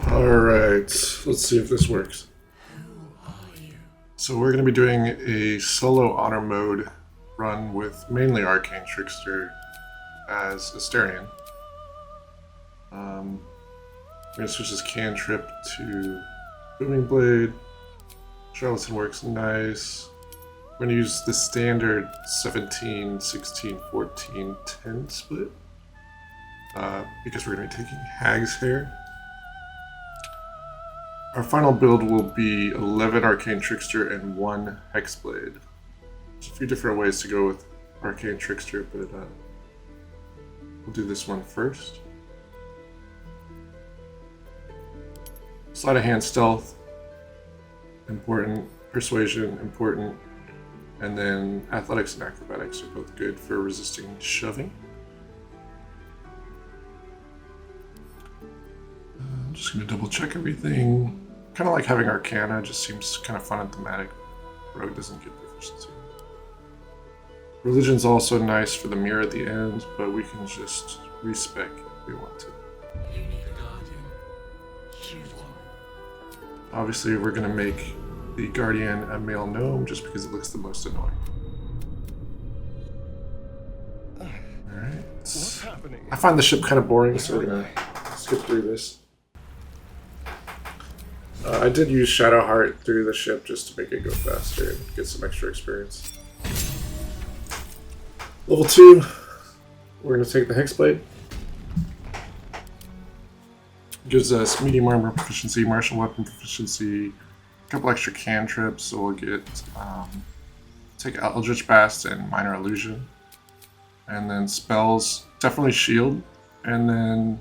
Alright, let's see if this works. So we're going to be doing a solo honor mode run with mainly Arcane Trickster as Astarion. We're going to switch this cantrip to Booming Blade. Charlatan works nice. We're going to use the standard 17, 16, 14, 10 split because we're going to be taking Hag's Hair. Our final build will be 11 Arcane Trickster and 1 Hexblade. There's a few different ways to go with Arcane Trickster, but we'll do this one first. Sleight of hand stealth, important. Persuasion, important. And then athletics and acrobatics are both good for resisting shoving. I'm just going to double check everything. Kind of like having Arcana, just seems kind of fun and thematic. Rogue doesn't get proficiency. Religion's also nice for the mirror at the end, but we can just respec if we want to. Obviously, we're going to make the Guardian a male gnome just because it looks the most annoying. Alright. What's happening? I find the ship kind of boring, so we're going to skip through this. I did use Shadowheart through the ship just to make it go faster and get some extra experience. Level 2, we're going to take the Hexblade. Gives us medium armor proficiency, martial weapon proficiency, a couple extra cantrips, so we'll get take Eldritch Blast and Minor Illusion. And then spells, definitely shield. And then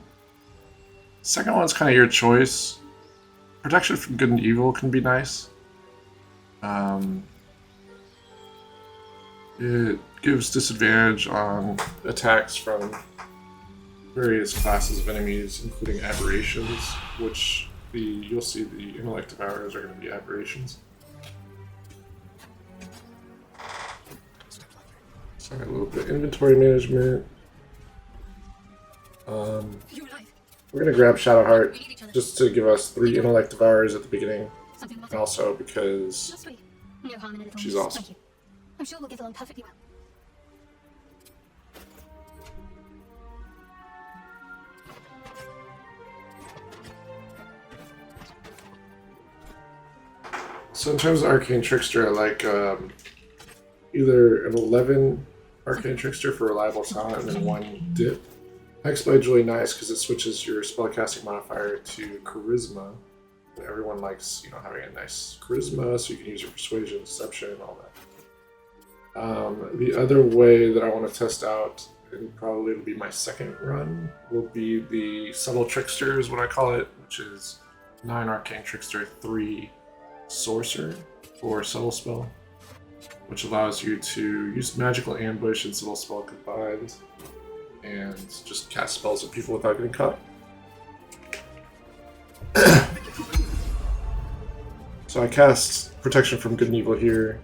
second one's kind of your choice. Protection from good and evil can be nice. It gives disadvantage on attacks from various classes of enemies, including aberrations, which you'll see the Intellect Devourers are going to be aberrations. Sorry, a little bit of inventory management. We're going to grab Shadowheart just to give us 3 Intellect Devourers at the beginning, and also because she's awesome. I'm sure we'll get along perfectly well. So in terms of Arcane Trickster, I like either an 11 Arcane Trickster for reliable talent and then 1 dip. Hexblade's really nice because it switches your spellcasting modifier to Charisma. And everyone likes, having a nice Charisma, so you can use your Persuasion, Deception, and all that. The other way that I want to test out, and probably it'll be my second run, will be the Subtle Trickster is what I call it, which is 9 Arcane Trickster, 3 Sorcerer for Subtle Spell, which allows you to use Magical Ambush and Subtle Spell combined, and just cast spells at people without getting caught. So I cast Protection from Good and Evil here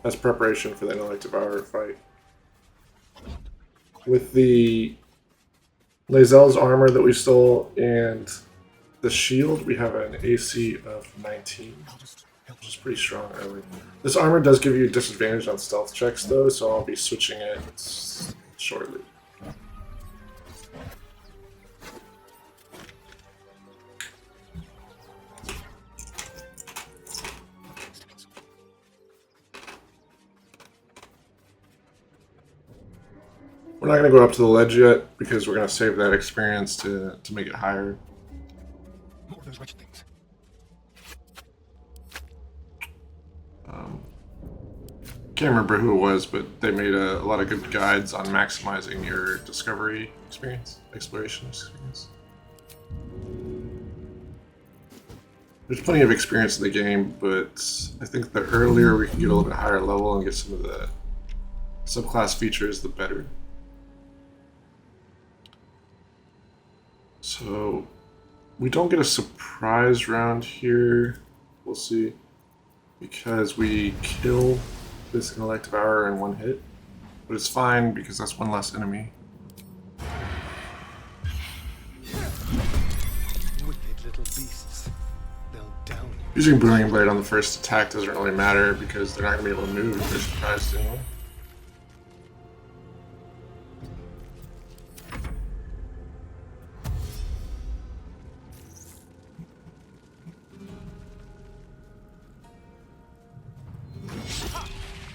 as preparation for the Intellect Devourer fight. With the Lae'zel's armor that we stole and the shield, we have an AC of 19, which is pretty strong early. This armor does give you disadvantage on stealth checks though, so I'll be switching it shortly. We're not going to go up to the ledge yet because we're going to save that experience to make it higher. More of those wretched things. Can't remember who it was, but they made a lot of good guides on maximizing your discovery experience, exploration experience. There's plenty of experience in the game, but I think the earlier we can get a little bit higher level and get some of the subclass features, the better. So we don't get a surprise round here, we'll see, because we kill this Intellect Devourer in 1 hit, but it's fine because that's 1 less enemy. With beasts. They'll down you. Using Booming Blade on the first attack doesn't really matter because they're not going to be able to move if they're surprised anyway.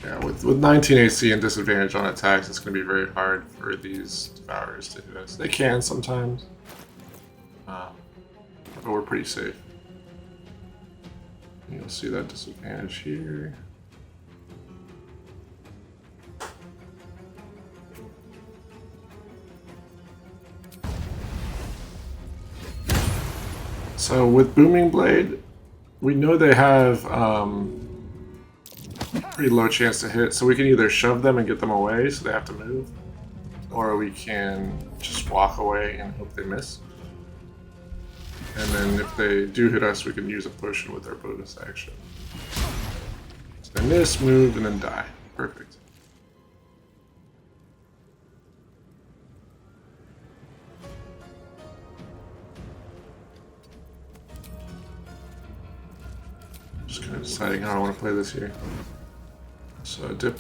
Yeah, with 19 AC and disadvantage on attacks, it's going to be very hard for these Devourers to hit us. They can sometimes, but we're pretty safe. You'll see that disadvantage here. So with Booming Blade, we know they have pretty low chance to hit, so we can either shove them and get them away so they have to move, or we can just walk away and hope they miss. And then if they do hit us, we can use a potion with our bonus action. So they miss, move, and then die. Perfect. Just kind of deciding how I want to play this here. So dip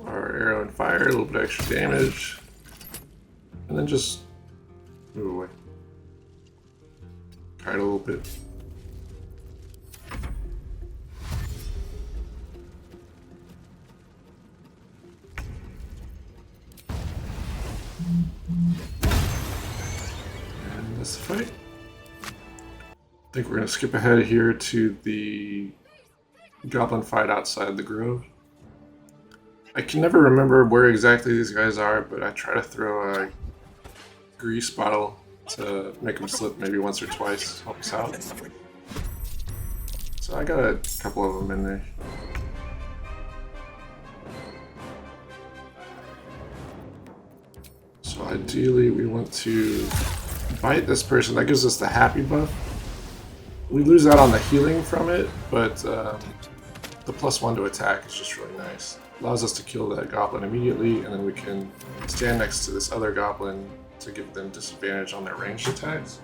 our arrow and fire, a little bit extra damage, and then just move away. Try it a little bit. And that's the fight. I think we're going to skip ahead here to the Goblin fight outside the grove. I can never remember where exactly these guys are, but I try to throw a grease bottle to make them slip maybe once or twice, help us out. So I got a couple of them in there. So ideally we want to bite this person. That gives us the happy buff. We lose out on the healing from it, but the +1 to attack is just really nice. Allows us to kill that goblin immediately, and then we can stand next to this other goblin to give them disadvantage on their ranged attacks.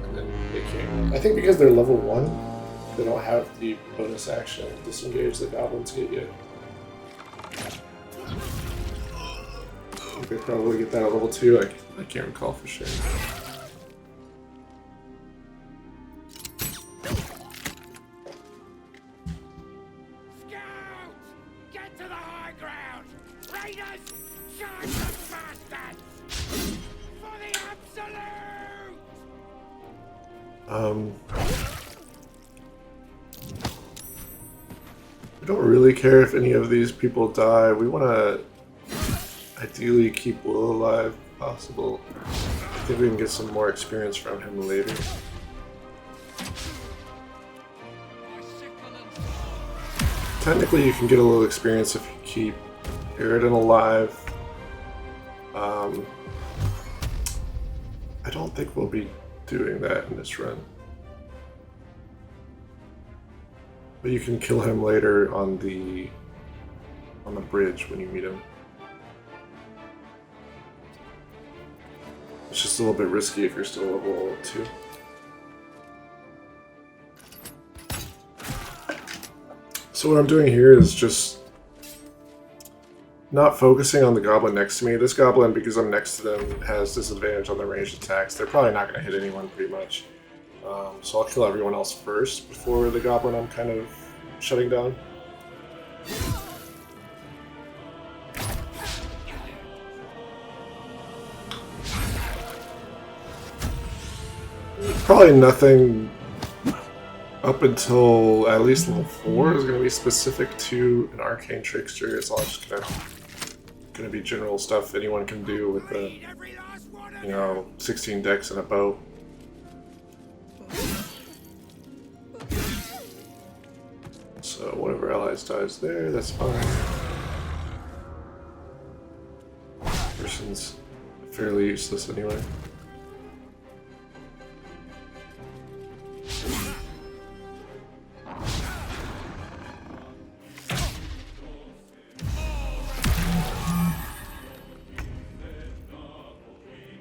And then they can... I think because they're level 1, they don't have the bonus action disengage that goblins get yet. I think they probably get that at level 2, I can't recall for sure. We don't really care if any of these people die. We want to ideally keep Will alive if possible. I think we can get some more experience from him later. Technically you can get a little experience if you keep Aridin alive. I don't think we'll be doing that in this run. But you can kill him later on the bridge when you meet him. It's just a little bit risky if you're still level 2. So what I'm doing here is just not focusing on the goblin next to me. This goblin, because I'm next to them, has disadvantage on the ranged attacks. They're probably not going to hit anyone pretty much. So I'll kill everyone else first before the goblin I'm kind of shutting down. Probably nothing up until at least level 4 is going to be specific to an Arcane Trickster. It's all just going to be general stuff anyone can do with the, 16 decks and a bow. So one of our allies dies there, that's fine. Person's fairly useless anyway.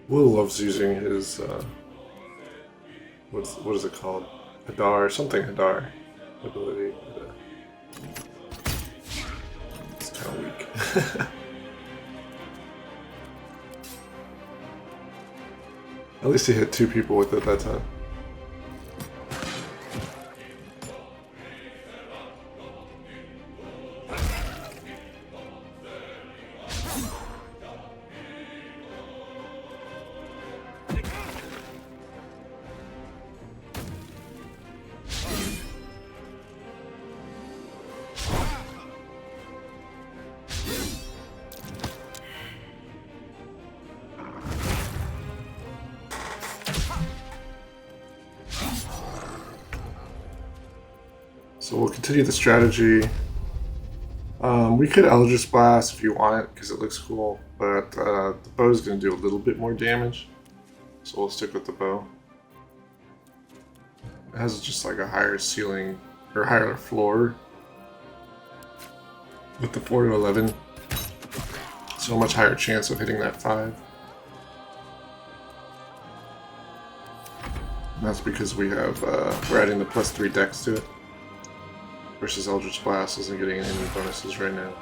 Will loves using his what is it called? Hadar, something Hadar ability. It's kind of weak. At least he hit 2 people with it that time. So we'll continue the strategy. We could Eldritch Blast if you want, because it looks cool, but the bow is going to do a little bit more damage. So we'll stick with the bow. It has just like a higher ceiling, or higher floor with the 4 to 11. So a much higher chance of hitting that 5. And that's because we have, we're adding the +3 dex to it. Versus Eldritch Blast isn't getting any bonuses right now.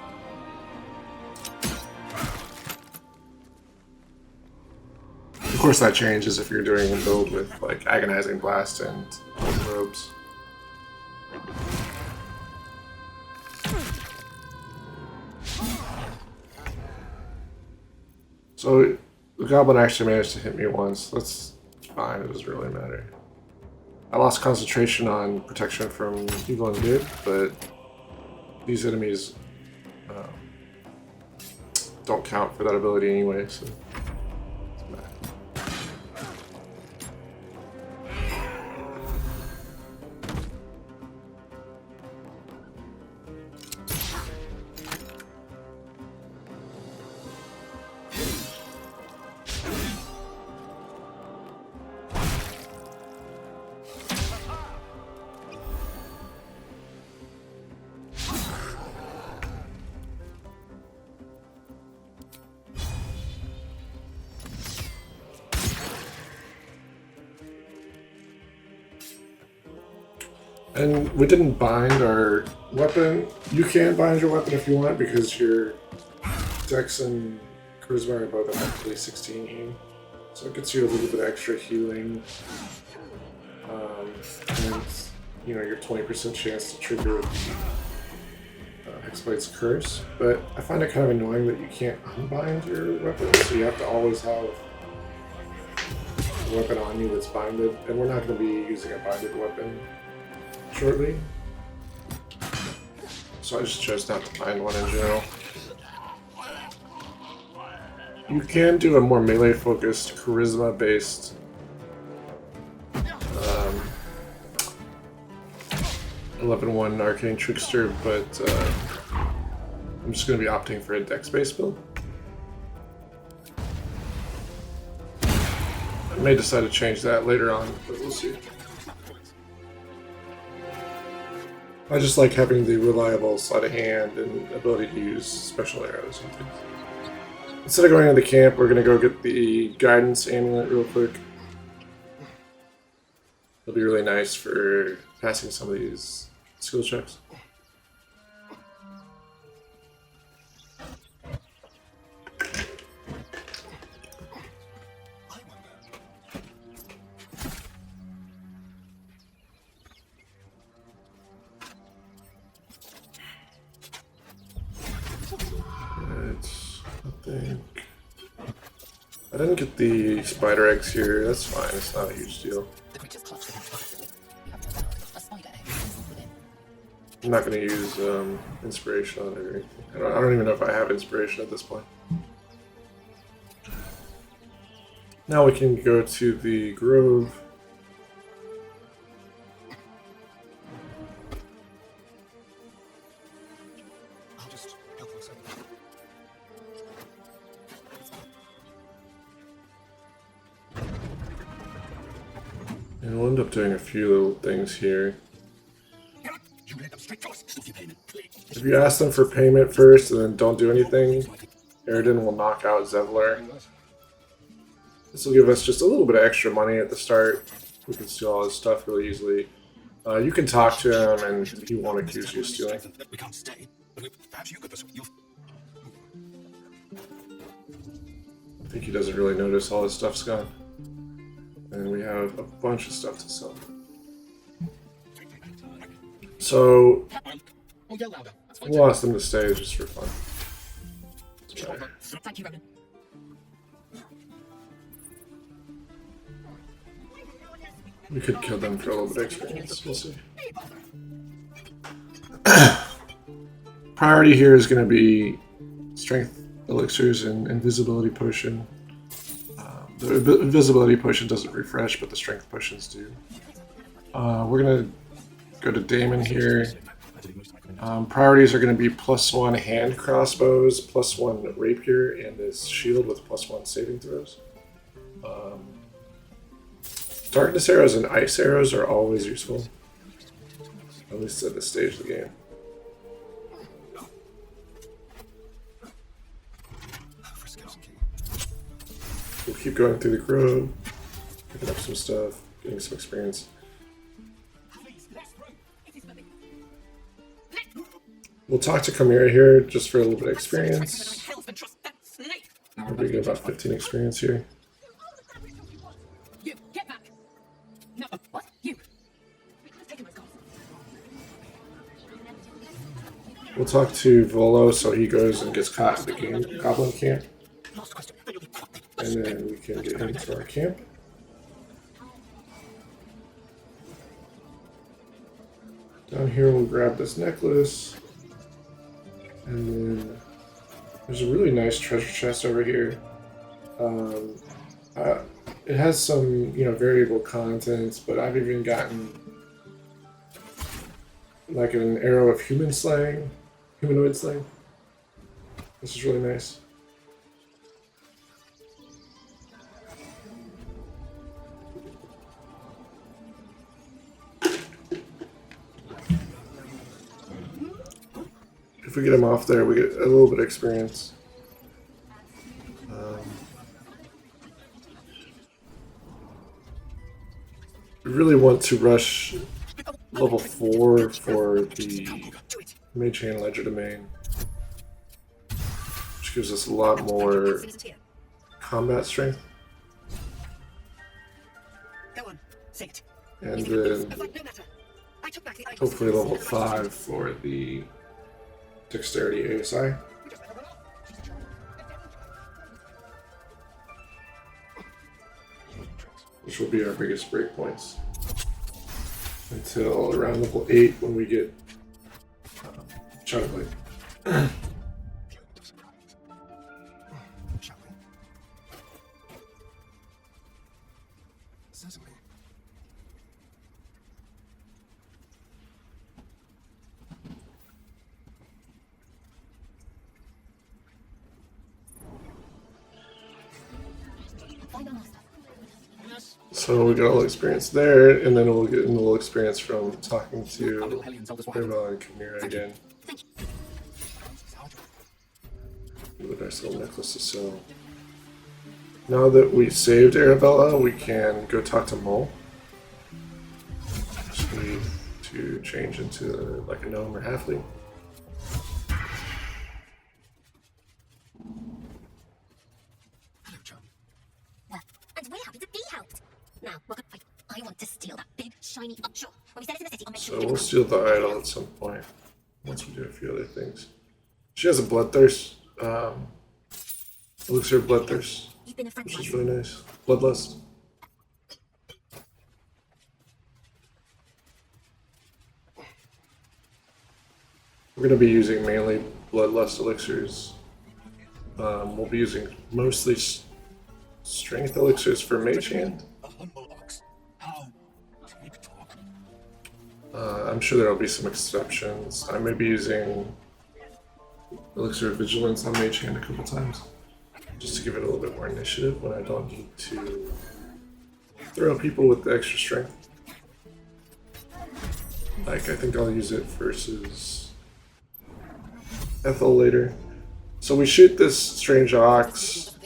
Of course that changes if you're doing a build with like Agonizing Blast and robes. So the Goblin actually managed to hit me once. That's fine, it doesn't really matter. I lost concentration on protection from evil and good, but these enemies don't count for that ability anyway, so it doesn't matter. And we didn't bind our weapon. You can bind your weapon if you want, because your Dex and Charisma are both effectively 16 healing. So it gets you a little bit extra healing. And you know, your 20% chance to trigger Hexblade's curse. But I find it kind of annoying that you can't unbind your weapon, so you have to always have a weapon on you that's binded. And we're not going to be using a binded weapon shortly, so I just chose not to find one in general. You can do a more melee focused, charisma based 11-1 Arcane Trickster, but I'm just going to be opting for a dex based build. I may decide to change that later on, but we'll see. I just like having the reliable sleight of hand and ability to use special arrows and things. Instead of going into the camp, we're going to go get the guidance amulet real quick. It'll be really nice for passing some of these skill checks. I didn't get the spider eggs here, that's fine, it's not a huge deal. I'm not going to use inspiration on it or anything. I don't even know if I have inspiration at this point. Now we can go to the grove. And we'll end up doing a few little things here. If you ask them for payment first and then don't do anything, Aridin will knock out Zevlar. This will give us just a little bit of extra money at the start. We can steal all his stuff really easily. You can talk to him, and he won't accuse you of stealing. We can't stay, but perhaps you could persuade you. I think he doesn't really notice all his stuff's gone. And we have a bunch of stuff to sell. So, we'll ask them to stay just for fun. Thank you, Ronan. We could kill them for a little bit of experience. We'll see. Priority here is going to be strength elixirs and invisibility potion. The invisibility potion doesn't refresh, but the strength potions do. We're going to go to Damon here. Priorities are going to be +1 hand crossbows, +1 rapier, and this shield with +1 saving throws. Darkness arrows and ice arrows are always useful, at least at this stage of the game. We'll keep going through the grove, picking up some stuff, getting some experience. We'll talk to Chimera here just for a little bit of experience. We're get about 15 experience here. You get back. No, what? You. We'll talk to Volo so he goes and gets caught in the Goblin Camp. And then we can get into our camp. Down here we'll grab this necklace. And then there's a really nice treasure chest over here. It has some, variable contents, but I've even gotten like an arrow of humanoid slaying. This is really nice. If we get him off there, we get a little bit of experience. We really want to rush level 4 for the Mage Hand Ledger Domain, which gives us a lot more combat strength. And then hopefully level 5 for the Dexterity ASI. Which will be our biggest breakpoints until around level 8 when we get Shadowblade. So we got a little experience there, and then we'll get a little experience from talking to Irma and Chimera again. With our little necklace to sell. Now that we saved Arabella, we can go talk to Mole. Just need to change into like a gnome or halfling. So we'll steal the idol at some point, once we do a few other things. She has a bloodthirst, elixir of bloodthirst, which is really nice. Bloodlust. We're going to be using mainly bloodlust elixirs. We'll be using mostly strength elixirs for Mage Hand. I'm sure there will be some exceptions. I may be using Elixir of Vigilance on Mage Hand a couple times, just to give it a little bit more initiative when I don't need to throw people with the extra strength. Like, I think I'll use it versus Ethel later. So we shoot this strange ox,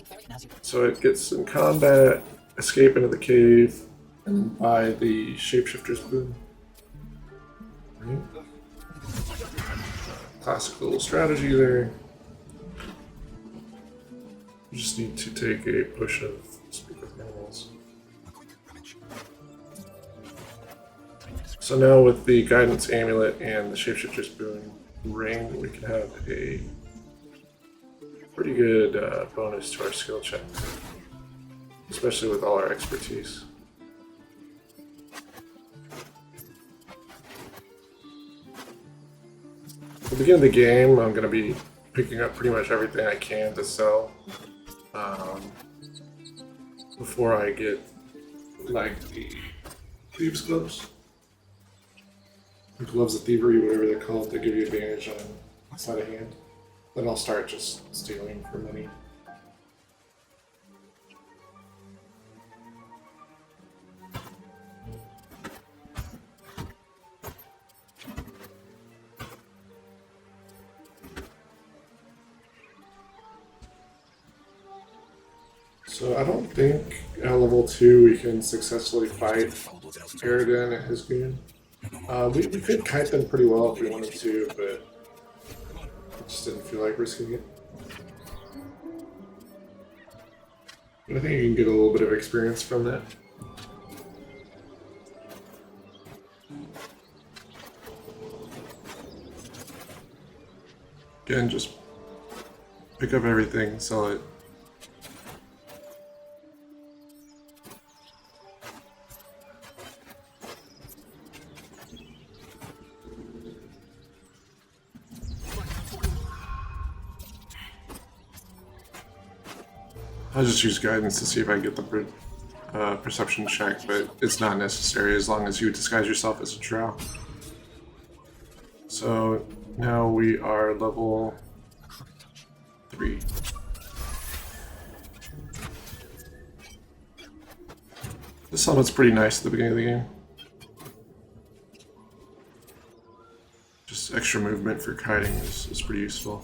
so it gets in combat, escape into the cave, and then buy the Shapeshifter's Boon. Right. Classical strategy there. You just need to take a push of Speak with Animals. So now with the Guidance Amulet and the Shapeshifter's Boon ring, we can have a pretty good bonus to our skill check, especially with all our expertise. At the beginning of the game, I'm going to be picking up pretty much everything I can to sell before I get like the Thieves' Gloves. The Gloves of Thievery, whatever they're called, that give you advantage on sleight of hand. Then I'll start just stealing for money. So I don't think at level 2 we can successfully fight Aridin and his goon. We could kite them pretty well if we wanted to, but I just didn't feel like risking it. But I think you can get a little bit of experience from that. Again, just pick up everything, sell it. I'll just use guidance to see if I get the perception check, but it's not necessary as long as you disguise yourself as a drow. So now we are level 3. This helmet's pretty nice at the beginning of the game. Just extra movement for kiting is pretty useful.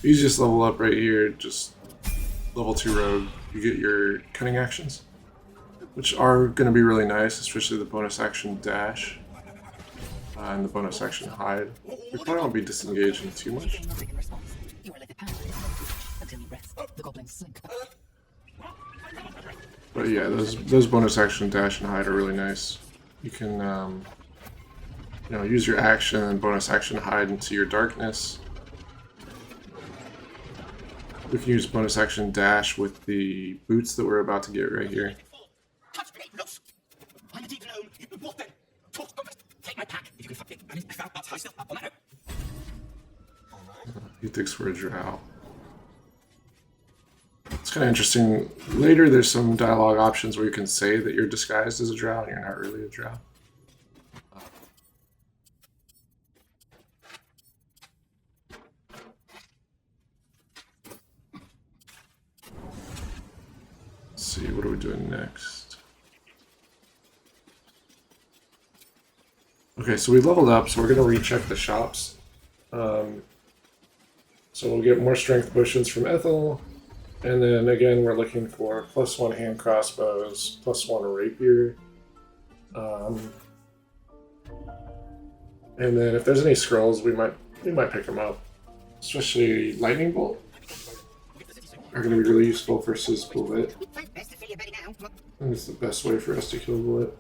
Easiest level up right here, just level 2 rogue, you get your cunning actions, which are going to be really nice, especially the bonus action dash and the bonus action hide. We probably won't be disengaging too much. You are like the power until you rest. The goblins slink. But yeah, those bonus action dash and hide are really nice. You can use your action and bonus action hide into your darkness. We can use bonus action dash with the boots that we're about to get right here. He thinks we're a drow. It's kind of interesting. Later, there's some dialogue options where you can say that you're disguised as a drow and you're not really a drow. Let's see, what are we doing next? Okay, so we leveled up, so we're going to recheck the shops. So we'll get more strength potions from Ethel, and then again we're looking for +1 hand crossbows, +1 rapier, and then if there's any scrolls, we might pick them up. Especially lightning bolt are going to be really useful versus bullet. I think it's the best way for us to kill bullet.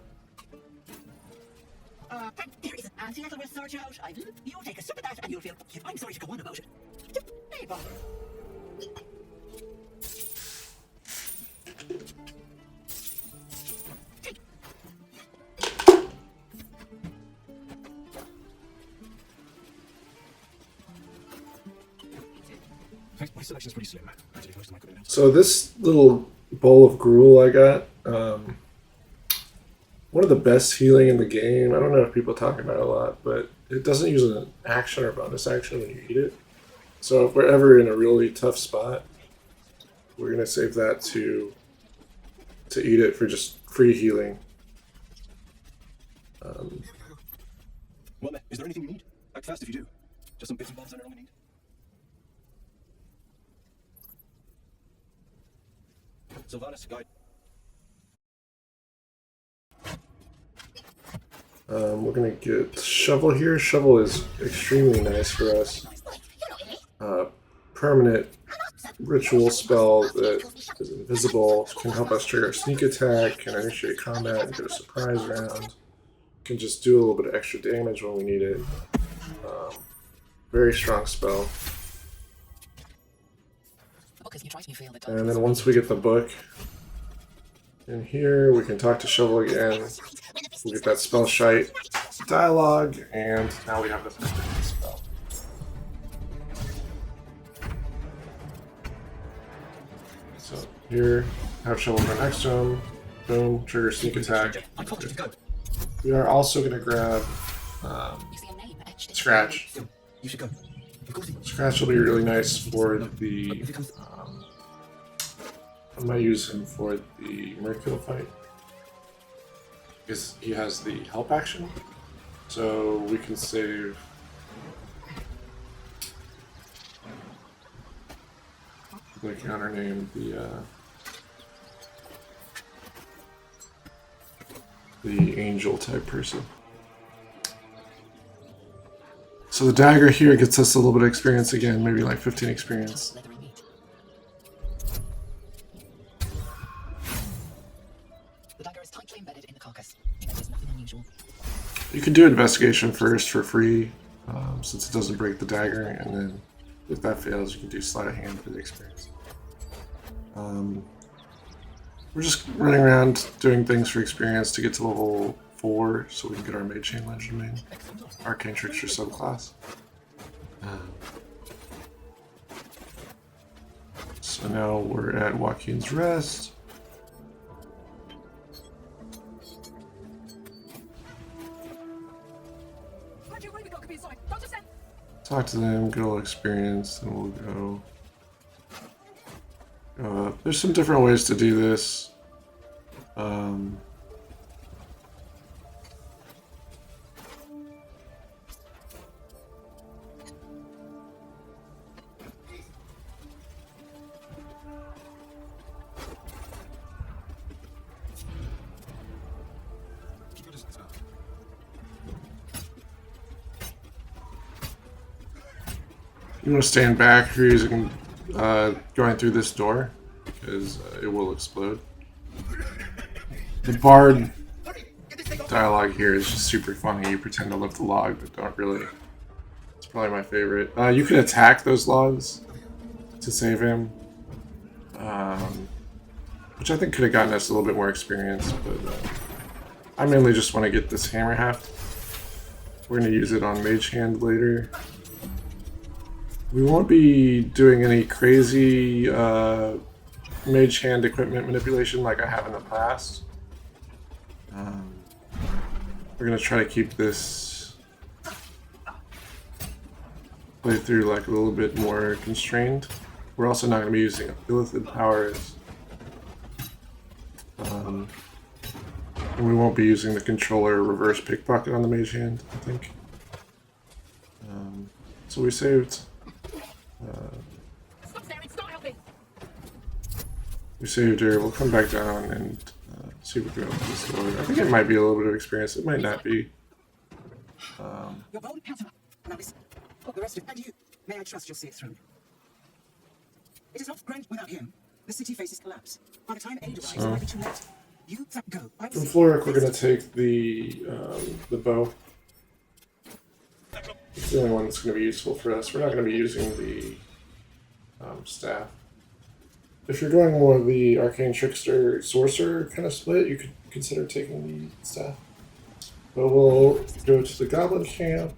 There is an anti-leather with search out. You take a sip of that and you'll feel. I'm sorry to go on about it. Hey, bother. My selection's pretty slim. Actually, most of my good So this little bowl of gruel I got, one of the best healing in the game. I don't know if people talk about it a lot, but it doesn't use an action or bonus action when you eat it. So if we're ever in a really tough spot, we're gonna save that to eat it for just free healing. Well, is there anything you need? Act fast if you do. Just some bits and bobs I normally need. Sylvanas, guide. We're gonna get Shovel here. Shovel is extremely nice for us. Permanent ritual spell that is invisible, can help us trigger a sneak attack, can initiate combat and get a surprise round, can just do a little bit of extra damage when we need it. Very strong spell. And then once we get the book in here, we can talk to Shovel again. We'll get that spell shite dialogue, and now we have the perfect spell. So here, have Shovel go next to him. Boom, trigger sneak attack. We are also going to grab Scratch. Scratch will be really nice for the. I might use him for the Mercule fight because he has the help action, so we can save. Blanking on her name, the angel type person. So the dagger here gets us a little bit of experience again, maybe like 15 experience. You can do investigation first for free, since it doesn't break the dagger, and then if that fails, you can do sleight of hand for the experience. We're just running around doing things for experience to get to level 4 so we can get our Mage Hand Legend main, Arcane Trickster subclass. So now we're at Waukeen's Rest. Talk to them, get a little experience, and we'll go. There's some different ways to do this. I'm going to stand back here using going through this door because it will explode. The bard dialogue here is just super funny. You pretend to lift the log, but don't really. It's probably my favorite. You can attack those logs to save him, which I think could have gotten us a little bit more experience, but I mainly just want to get this hammer haft. We're going to use it on Mage Hand later. We won't be doing any crazy Mage Hand equipment manipulation like I have in the past. We're going to try to keep this playthrough like a little bit more constrained. We're also not going to be using ilithid powers. And we won't be using the controller reverse pickpocket on the Mage Hand, I think. So we saved... we saved her. We'll come back down and see if we can open this door. I think it might be a little bit of experience. It might not be. Your bold counterpart. Now listen. Look, the rest of it. And you. May I trust you'll see it through? It is not grand without him. The city faces collapse. By the time aid arrives, it might be too late. You go. From Floric, we're going to take the bow. It's the only one that's going to be useful for us. We're not going to be using the staff. If you're going more of the Arcane Trickster Sorcerer kind of split, you could consider taking the staff. But we'll go to the Goblin Camp.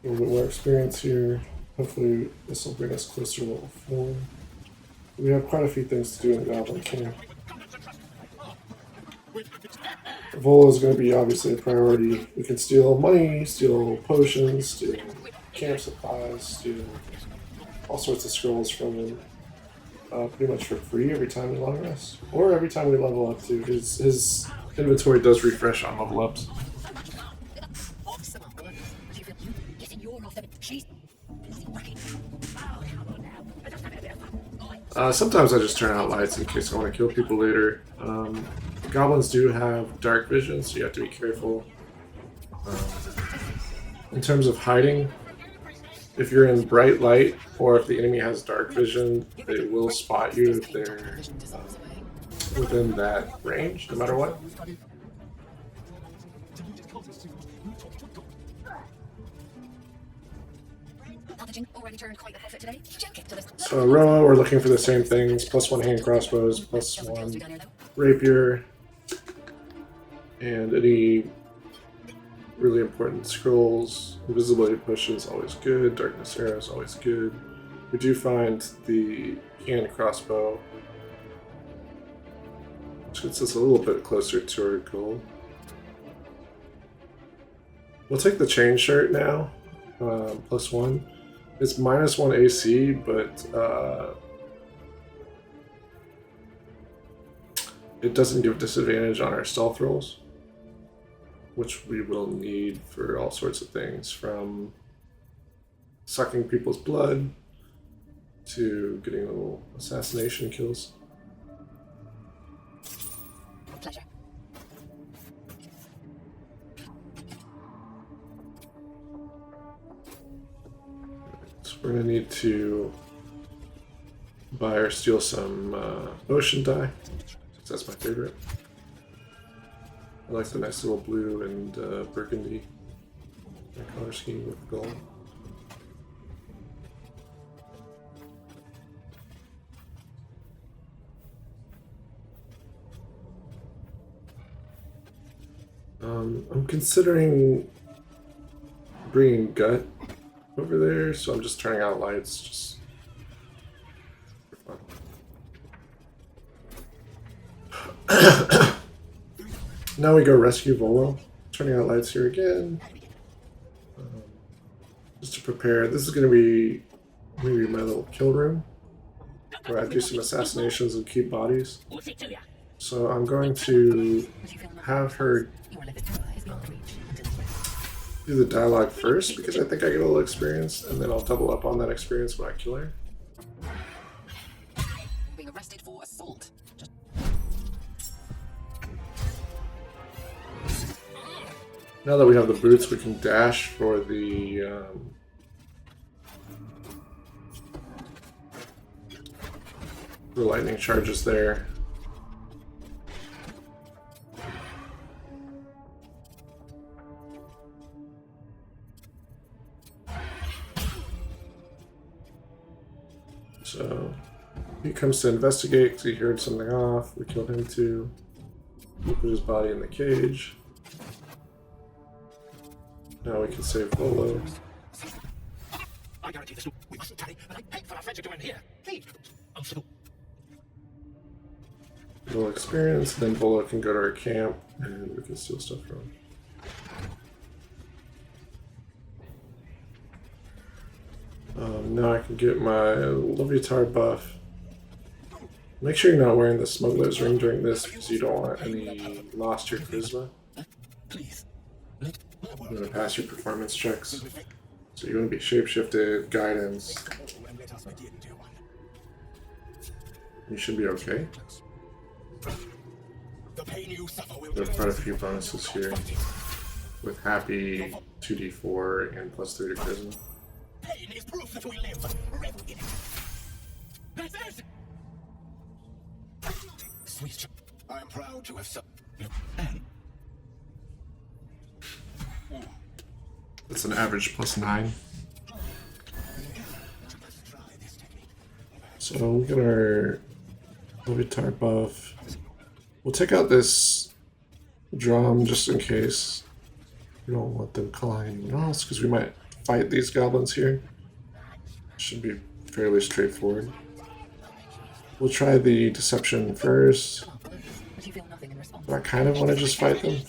A little bit more experience here. Hopefully this will bring us closer to level 4. We have quite a few things to do in the Goblin Camp. Vol is going to be obviously a priority. We can steal money, steal potions, steal camp supplies, steal all sorts of scrolls from him. Pretty much for free every time we long rest. Or every time we level up too. His inventory does refresh on level ups. Sometimes I just turn out lights in case I want to kill people later. Goblins do have dark vision, so you have to be careful. In terms of hiding, if you're in bright light or if the enemy has dark vision, they will spot you if they're within that range, no matter what. So Roa, we're looking for the same things: +1 hand crossbows, +1 rapier, and any really important scrolls. Invisibility potion is always good. Darkness arrow is always good. We do find the hand crossbow, which gets us a little bit closer to our goal. We'll take the chain shirt now, +1. It's -1 AC, but it doesn't give disadvantage on our stealth rolls, which we will need for all sorts of things, from sucking people's blood to getting little assassination kills. Pleasure. So we're going to need to buy or steal some ocean dye. That's my favorite. I like the nice little blue and burgundy color scheme with gold. I'm considering bringing Gut over there, so I'm just turning out lights just for fun. Now we go rescue Volo. Turning out lights here again. Just to prepare. This is going to be maybe my little kill room, where I do some assassinations and keep bodies. So I'm going to have her do the dialogue first, because I think I get a little experience, and then I'll double up on that experience when I kill her. Being arrested for assault. Now that we have the boots, we can dash for the lightning charges there. So he comes to investigate because he heard something off. We killed him too. We put his body in the cage. Now we can save Volo. I guarantee this. We mustn't tarry, but I beg for our friends to join here. Please. Little experience, then Volo can go to our camp and we can steal stuff from him. Now I can get my Levitar buff. Make sure you're not wearing the Smuggler's Ring during this, because you don't want any loss to your charisma. Please. I'm going to pass your performance checks. So you want to be shapeshifted, guidance. You should be okay. There are quite a few bonuses here, with happy 2d4 and +3 to charisma. Pain is proof that we live. Revel in it. That's it. Sweet. I am proud to have That's an average +9. So we get our Levitar buff. We'll take out this drum just in case. We don't want them calling anyone else, because we might fight these goblins here. Should be fairly straightforward. We'll try the deception first. But I kind of want to just fight them.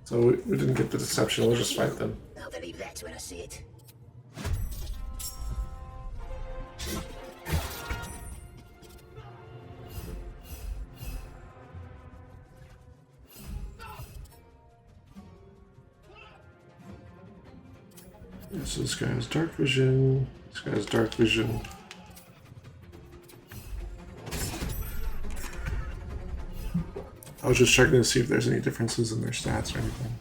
So we didn't get the deception, we'll just fight them. I'll believe that when I see it. So this guy has dark vision. This guy has dark vision. I was just checking to see if there's any differences in their stats or anything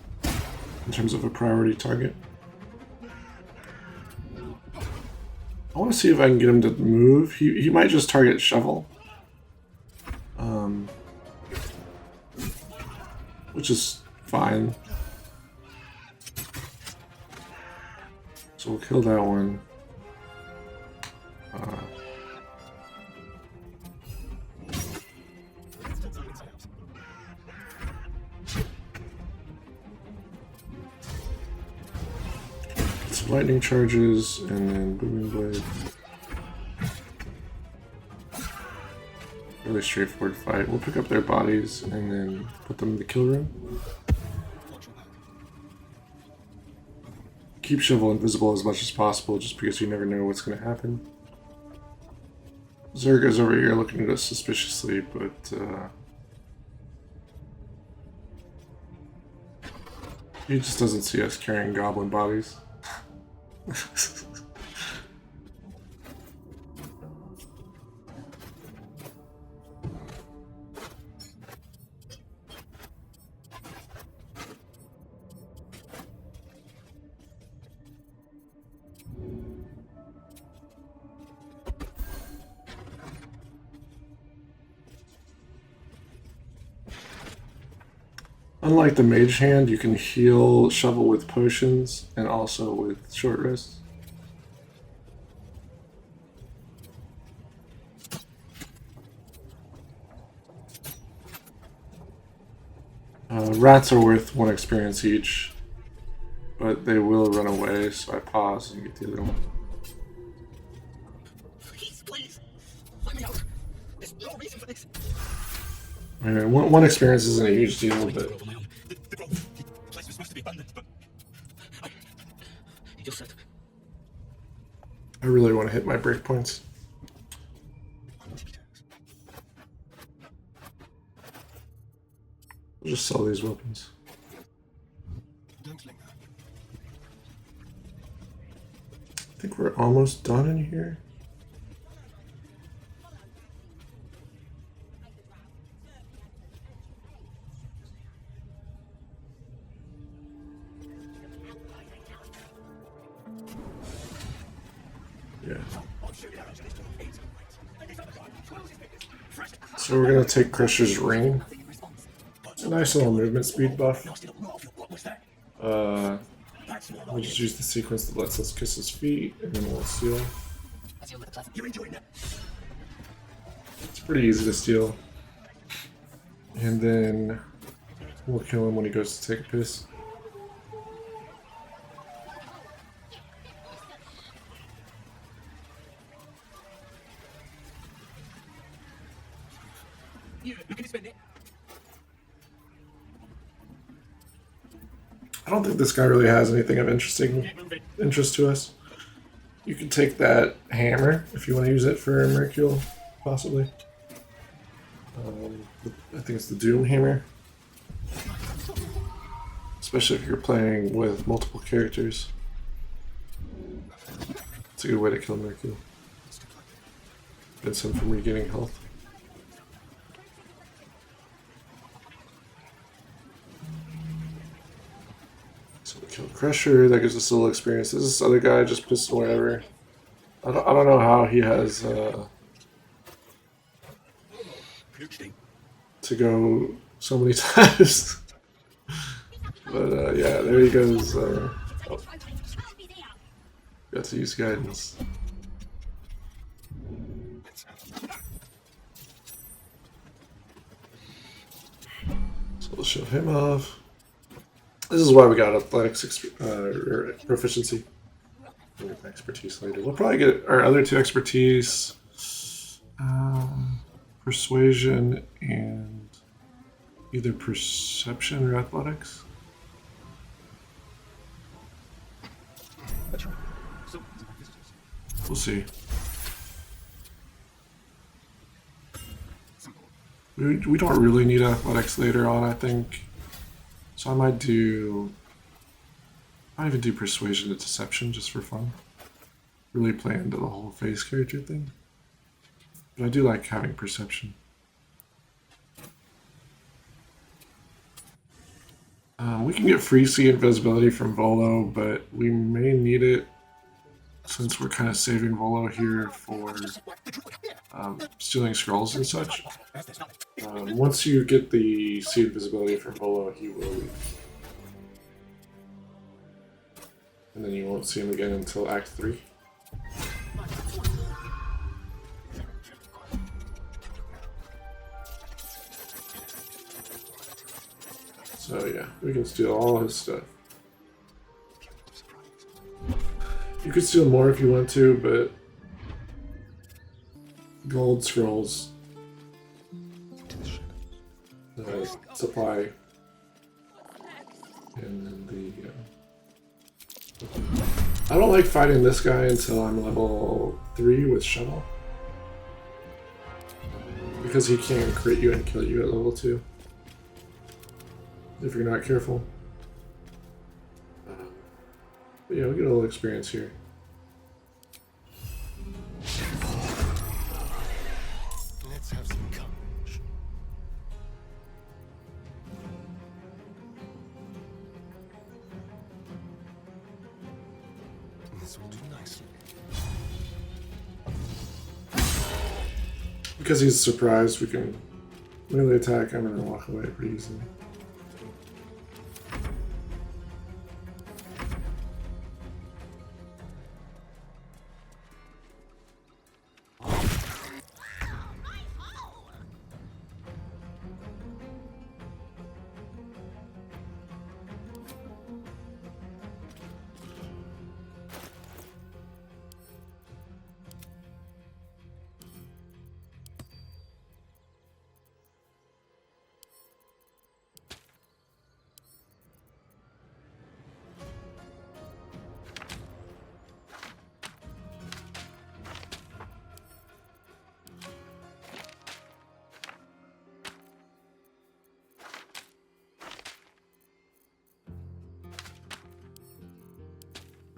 in terms of a priority target. I want to see if I can get him to move. He might just target shovel. Which is fine. So we'll kill that one. Some lightning charges and then booming blade. Really straightforward fight. We'll pick up their bodies and then put them in the kill room. Keep shovel invisible as much as possible just because you never know what's going to happen. Zerg is over here looking at us suspiciously, but he just doesn't see us carrying goblin bodies. Unlike the mage hand, you can heal shovel with potions and also with short rests. Rats are worth 1 experience each, but they will run away, so I pause and get the other one. Please, let me out. There's no reason for this. I mean, one experience isn't a huge deal, but The place was supposed to be abandoned, but He just said, I really want to hit my breakpoints. I'll just sell these weapons. don't linger. I think we're almost done in here. Yeah. So we're gonna take Crusher's Ring. It's a nice little movement speed buff. We'll just use the sequence that lets us kiss his feet, and then we'll steal. You're enjoying that? It's pretty easy to steal. And then we'll kill him when he goes to take a piss. You looking to spend it? I don't think this guy really has anything of interest to us. You can take that hammer if you want to use it for Mercule, possibly. I think it's the Doom Hammer. Especially if you're playing with multiple characters. It's a good way to kill Mercule. Prevents him from regaining health. So we kill Crusher, that gives us a little experience. This other guy just pissed wherever. I don't know how he has to go so many times. But yeah, there he goes. Got to use guidance. So we'll shove him off. This is why we got athletics or proficiency. We'll get expertise later. We'll probably get our other 2 expertise, persuasion and either perception or athletics. We'll see. We don't really need athletics later on, I think. So I might even do persuasion to deception just for fun. Really play into the whole face character thing. But I do like having perception. We can get free sea invisibility from Volo, but we may need it since we're kind of saving Volo here for stealing scrolls and such. Once you get the sea invisibility from Volo, he will leave. And then you won't see him again until Act 3. So yeah, we can steal all his stuff. You could steal more if you want to, but gold scrolls supply, and then I don't like fighting this guy until I'm level 3 with Shuttle, because he can crit you and kill you at level 2 if you're not careful. But yeah, we get a little experience here. Let's have some courage. This will do nicely. Because he's surprised, we can melee attack him and then walk away pretty easily.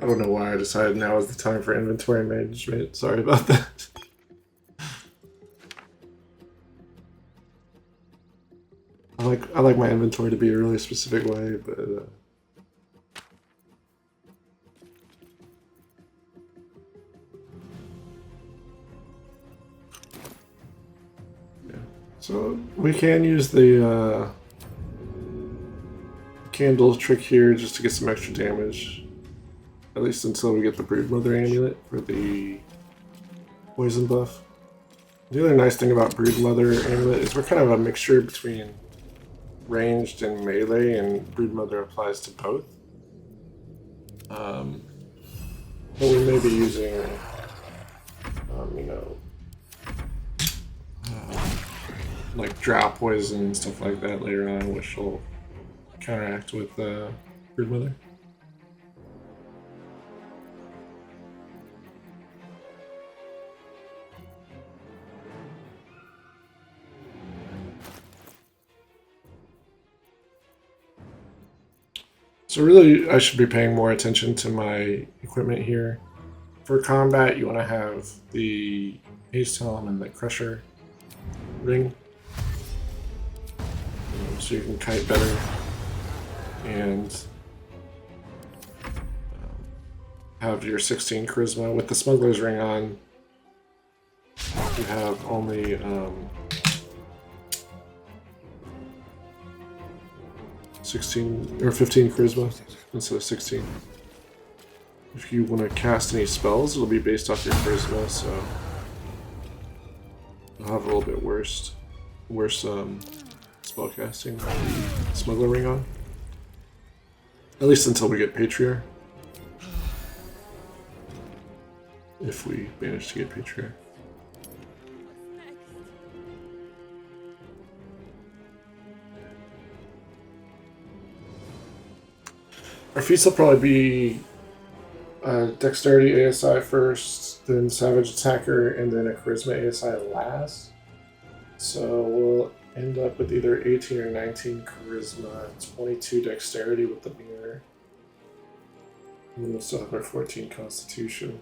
I don't know why I decided now is the time for inventory management. Sorry about that. I like my inventory to be a really specific way, but yeah. So we can use the candle trick here just to get some extra damage. At least until we get the Broodmother amulet for the poison buff. The other nice thing about Broodmother amulet is we're kind of a mixture between ranged and melee, and Broodmother applies to both. But we may be using, like drow poison and stuff like that later on, which will counteract with Broodmother. So really, I should be paying more attention to my equipment here. For combat, you want to have the haste helm and the crusher ring, so you can kite better, and have your 16 charisma. With the smuggler's ring on, you have only 16 or 15 charisma instead of 16. If you want to cast any spells, it'll be based off your charisma, so you'll have a little bit worse spell casting with the smuggler ring on. At least until we get Patriarch. If we manage to get Patriarch. Our feats will probably be Dexterity ASI first, then Savage Attacker, and then a Charisma ASI last. So we'll end up with either 18 or 19 Charisma, 22 Dexterity with the mirror, and then we'll still have our 14 Constitution.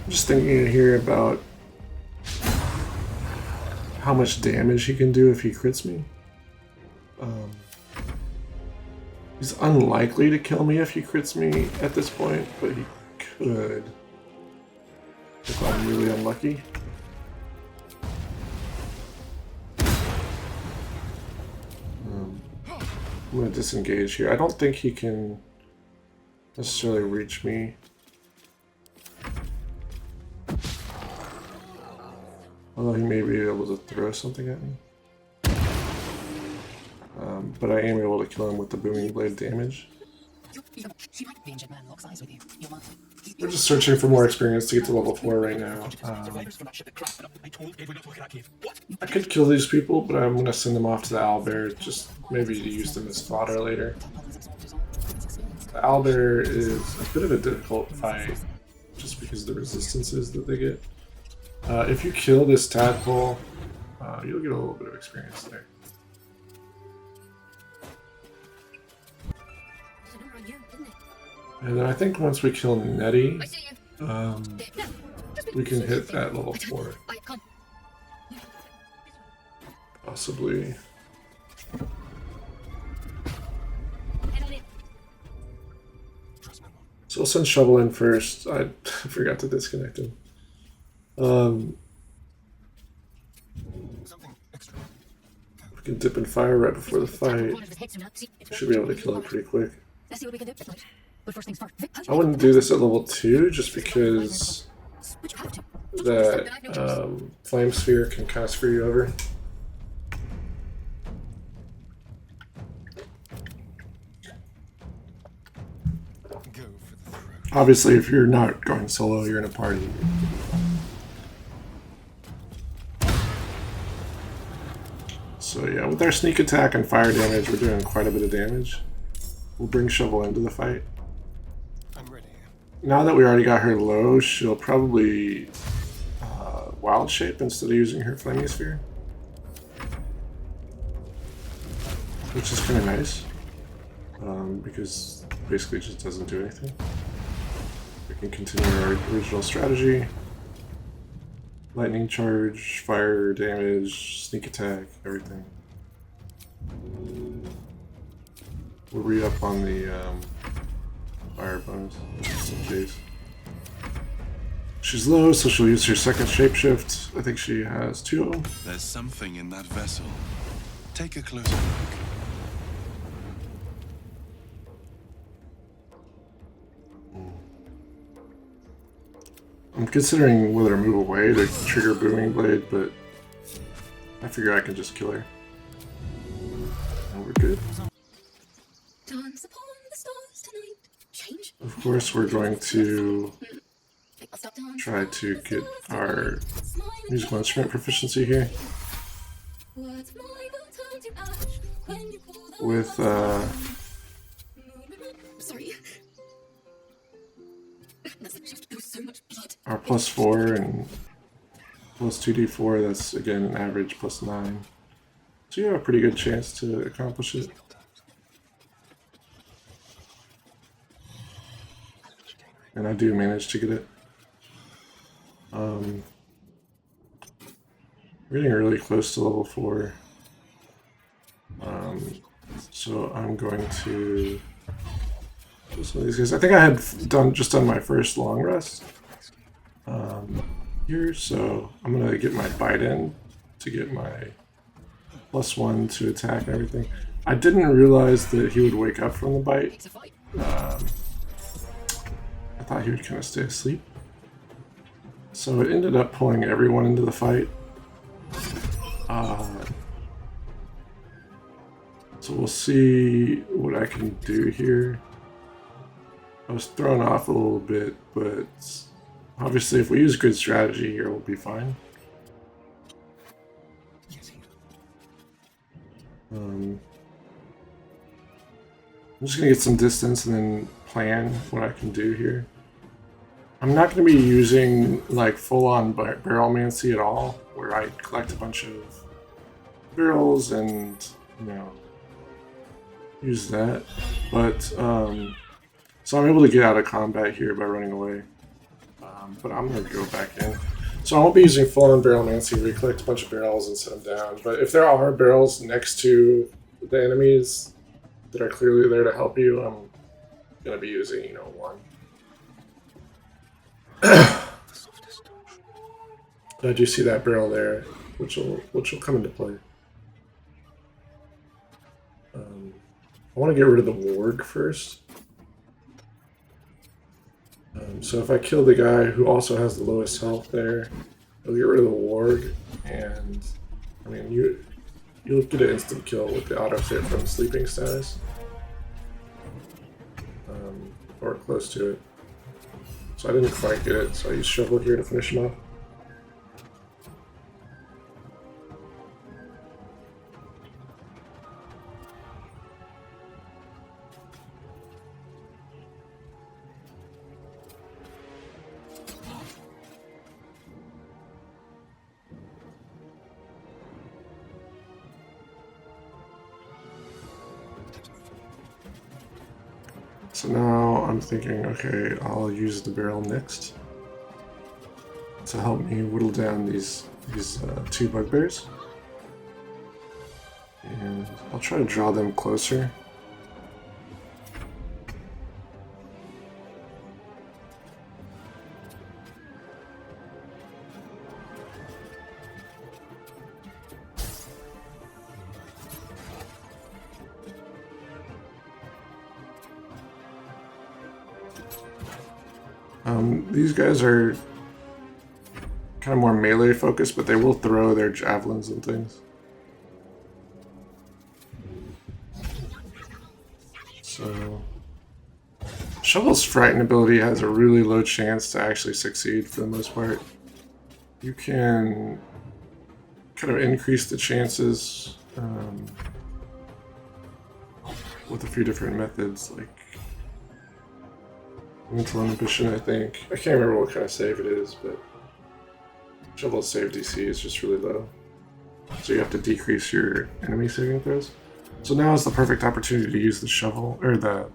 I'm just thinking here about how much damage he can do if he crits me. He's unlikely to kill me if he crits me at this point, but he could if I'm really unlucky. I'm going to disengage here. I don't think he can necessarily reach me. Although he may be able to throw something at me. But I am able to kill him with the booming blade damage. We're just searching for more experience to get to level 4 right now. I could kill these people, but I'm going to send them off to the owlbear, just maybe to use them as fodder later. The owlbear is a bit of a difficult fight, just because of the resistances that they get. If you kill this tadpole, you'll get a little bit of experience there. And then I think once we kill Nettie, we can hit that level 4. Possibly. So we'll send Shovel in first. I forgot to disconnect him. We can dip in fire right before the fight. Should be able to kill him pretty quick. I wouldn't do this at level 2 just because that flame sphere can kind of screw you over. Obviously, if you're not going solo, you're in a party. So yeah, with our sneak attack and fire damage, we're doing quite a bit of damage. We'll bring Shovel into the fight. I'm ready. Now that we already got her low, she'll probably wild shape instead of using her flaming sphere, which is kind of nice because basically it just doesn't do anything. We can continue our original strategy. Lightning charge, fire damage, sneak attack, everything. We'll re-up on the fire bonus in case. She's low, so she'll use her second shapeshift. I think she has 2 of them. There's something in that vessel. Take a closer look. I'm considering whether to move away to trigger Booming Blade, but I figure I can just kill her. And we're good. Of course, we're going to try to get our musical instrument proficiency here. With our +4 and plus 2d4, that's again an average +9. So you have a pretty good chance to accomplish it. And I do manage to get it. We're getting really close to level 4. So I'm going to do some of these guys. I think I had just done my first long rest here, so I'm gonna get my bite in to get my +1 to attack and everything. I didn't realize that he would wake up from the bite. I thought he would kind of stay asleep. So it ended up pulling everyone into the fight. So we'll see what I can do here. I was thrown off a little bit, but obviously if we use good strategy here, we'll be fine. I'm just going to get some distance and then plan what I can do here. I'm not going to be using like full-on barrelmancy at all, where I collect a bunch of barrels and, you know, use that. But so I'm able to get out of combat here by running away. But I'm going to go back in. So I won't be using full-on barrelmancy where you collect a bunch of barrels and set them down. But if there are barrels next to the enemies that are clearly there to help you, I'm going to be using, you know, one. But I do see that barrel there, which will come into play. I want to get rid of the warg first. So if I kill the guy who also has the lowest health there, I'll get rid of the warg, and I mean you'll get an instant kill with the auto fit from sleeping status, or close to it. So I didn't quite get it, so I used shovel here to finish him off. So now I'm thinking, okay, I'll use the barrel next to help me whittle down these two bugbears, and I'll try to draw them closer. These guys are kind of more melee focused, but they will throw their javelins and things. So Shovel's Frighten ability has a really low chance to actually succeed for the most part. You can kind of increase the chances with a few different methods, like mental inhibition, I think. I can't remember what kind of save it is, but Shovel's save DC is just really low. So you have to decrease your enemy saving throws. So now is the perfect opportunity to use the shovel, or the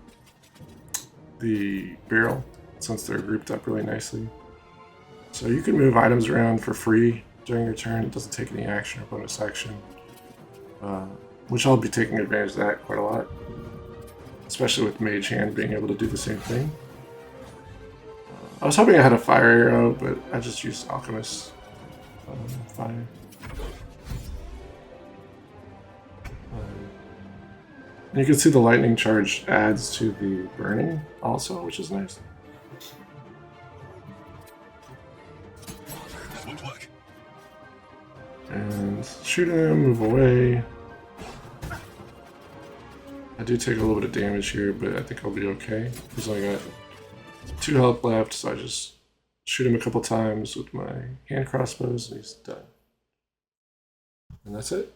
barrel, since they're grouped up really nicely. So you can move items around for free during your turn. It doesn't take any action or bonus action, which I'll be taking advantage of that quite a lot, especially with Mage Hand being able to do the same thing. I was hoping I had a fire arrow, but I just used Alchemist fire. And you can see the lightning charge adds to the burning also, which is nice. And shoot him, move away. I do take a little bit of damage here, but I think I'll be okay. He's only got 2 health left, so I just shoot him a couple times with my hand crossbows and he's done. And that's it.